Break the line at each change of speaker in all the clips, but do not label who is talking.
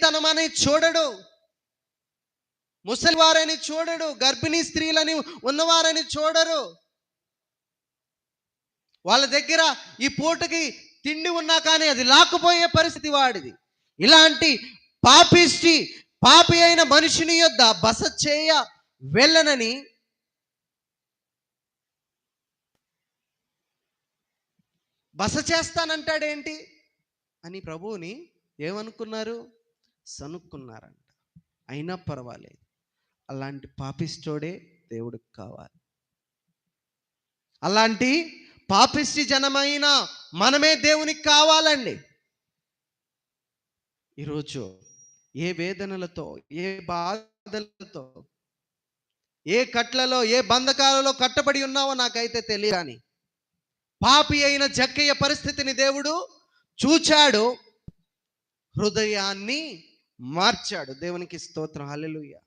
ముసలితనం అని చూడడు, ముసలివారని చూడడు, గర్భిణీ స్త్రీలని ఉన్నవారని చూడరు. వాళ్ళ దగ్గర ఈ పూటకి తిండి ఉన్నా కానీ అది లాక్కుపోయే పరిస్థితి వాడిది. ఇలాంటి పాపి అయిన మనిషిని యొద్ద బస చేయ వెళ్ళనని బస చేస్తానంటాడేంటి అని ప్రభువుని ఏమనుకున్నారు? సనుక్కున్నారంట. అయినా పర్వాలేదు, అలాంటి పాపిష్టోడే దేవుడికి కావాలి. అలాంటి పాపిష్టి జనమైన మనమే దేవునికి కావాలండి. ఈరోజు ఏ వేదనలతో, ఏ బాధలతో, ఏ కట్లలో, ఏ బంధకాలలో కట్టబడి ఉన్నావో నాకైతే తెలియదు. కానీ పాపి అయిన జక్కయ్య పరిస్థితిని దేవుడు చూచాడు, హృదయాన్ని మార్చాడు. దేవునికి స్తోత్రం, హల్లెలూయా.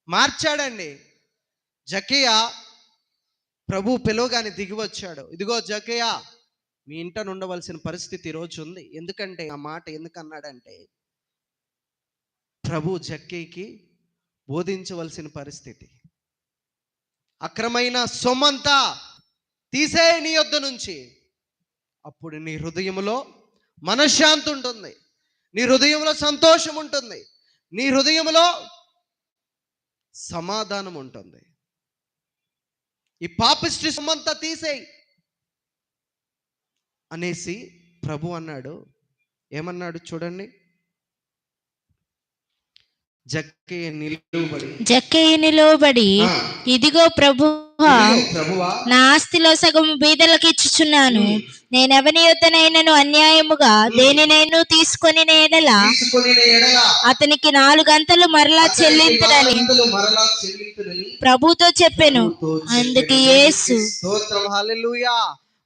మార్చాడండి. జక్కయ్య ప్రభు పిలువగానే దిగి వచ్చాడు. ఇదిగో జక్కయ్య, మీ ఇంట ఉండవలసిన పరిస్థితి ఈరోజు ఉంది. ఎందుకంటే ఆ మాట ఎందుకు అన్నాడంటే, ప్రభు జక్కయ్యకి బోధించవలసిన పరిస్థితి. అక్రమైన సొమ్మంతా తీసే నీ యొద్ద నుంచి, అప్పుడు నీ హృదయంలో మనశ్శాంతి ఉంటుంది, నీ హృదయంలో సంతోషం ఉంటుంది, నీ హృదయంలో సమాధానం ఉంటుంది. ఈ పాపిష్టి సొమ్మంతా తీసేయి అనేసి ప్రభు అన్నాడు. ఏమన్నాడు చూడండి.
జక్కయ్య నిలువబడి, ఇదిగో ప్రభువా, నా ఆస్తిలో సగము బీదలకు ఇచ్చుచున్నాను. నేనెవని యొద్దనైనను అన్యాయముగా దేనినైనా తీసుకొని ఎడల అతనికి 4 గంతలు మరలా చెల్లింతుడని ప్రభుతో చెప్పెను. అందుకు యేసు,
స్తోత్రం, హల్లెలూయా.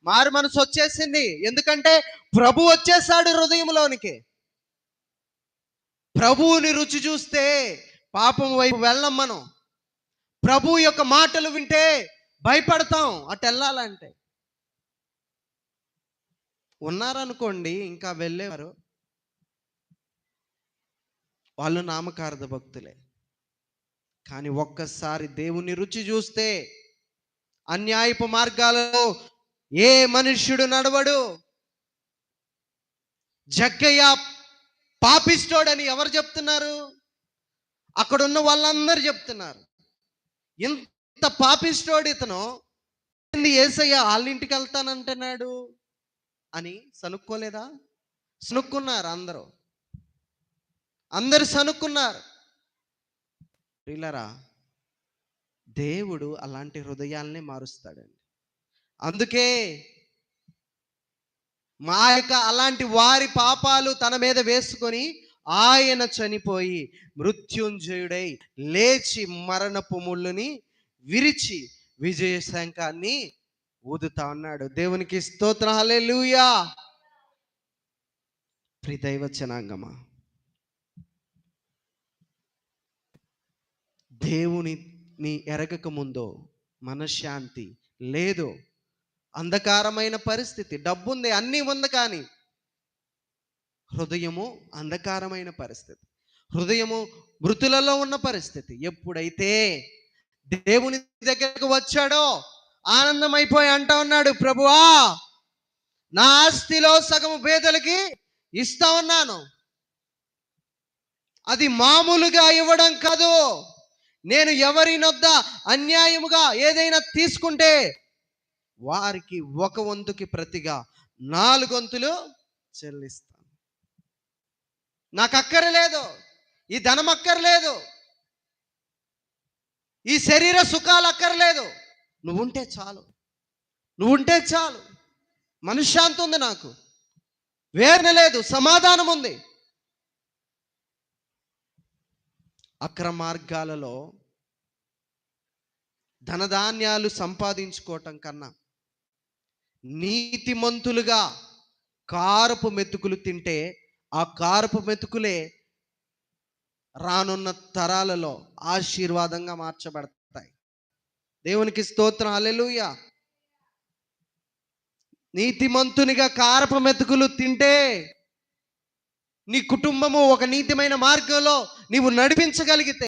మారు మనసు వచ్చేసింది. ఎందుకంటే ప్రభు వచ్చేసాడు హృదయంలోనికి. ప్రభువుని రుచి చూస్తే పాపం వైపు వెళ్ళం మనం. ప్రభు యొక్క మాటలు వింటే భయపడతాం అటు వెళ్ళాలంటే. ఉన్నారనుకోండి ఇంకా వెళ్ళేవారు, వాళ్ళు నామకార్థ భక్తులే. కానీ ఒక్కసారి దేవుని రుచి చూస్తే అన్యాయపు మార్గాలలో ఏ మనుష్యుడు నడవడు. జక్కయ్య పాపిస్తోడని ఎవరు చెప్తున్నారు? అక్కడున్న వాళ్ళందరూ చెప్తున్నారు. ఇంత పాపిస్తోడు ఇతను, యేసయ్య వాళ్ళ ఇంటికి వెళ్తానంటున్నాడు అని సనుక్కోలేదా? సనుక్కున్నారు అందరూ సనుక్కున్నారు. ప్రియులారా, దేవుడు అలాంటి హృదయాల్ని మారుస్తాడండి. అందుకే అలాంటి వారి పాపాలు తన మీద వేసుకొని ఆయన చనిపోయి మృత్యుంజయుడై లేచి మరణపు ముళ్ళుని విరిచి విజయ శంఖాన్ని ఊదుతా ఉన్నాడు. దేవునికి స్తోత్రం, హల్లెలూయా. ప్రియదైవ జనాంగమా, దేవుని ఎరగక ముందో మనశ్శాంతి లేదు. అంధకారమైన పరిస్థితి. డబ్బుంది, అన్నీ ఉంది, కానీ హృదయము అంధకారమైన పరిస్థితి. హృదయము మృతులలో ఉన్న పరిస్థితి. ఎప్పుడైతే దేవుని దగ్గరకు వచ్చాడో ఆనందం అయిపోయి అంటా ఉన్నాడు, ప్రభువా, నా ఆస్తిలో సగము పేదలకి ఇస్తా ఉన్నాను. అది మామూలుగా ఇవ్వడం కాదు. నేను ఎవరినొద్ద అన్యాయముగా ఏదైనా తీసుకుంటే వారికి 1 వంతుకి ప్రతిగా 4 వంతులు చెల్లిస్తాను. నాకు అక్కర్లేదు, ఈ ధనం అక్కర్లేదు, ఈ శరీర సుఖాలు అక్కర్లేదు. నువ్వుంటే చాలు. మనశ్శాంతి ఉంది, నాకు వేదన లేదు, సమాధానం ఉంది. అక్రమ మార్గాలలో ధనధాన్యాలు సంపాదించుకోవటం కన్నా నీతిమంతులుగా కారపు మెతుకులు తింటే ఆ కారపు మెతుకులే రానున్న తరాలలో ఆశీర్వాదంగా మార్చబడతాయి. దేవునికి స్తోత్రం, హల్లెలూయా. నీతిమంతునిగా కారపు మెతుకులు తింటే నీ కుటుంబము ఒక నీతిమైన మార్గంలో నీవు నడిపించగలిగితే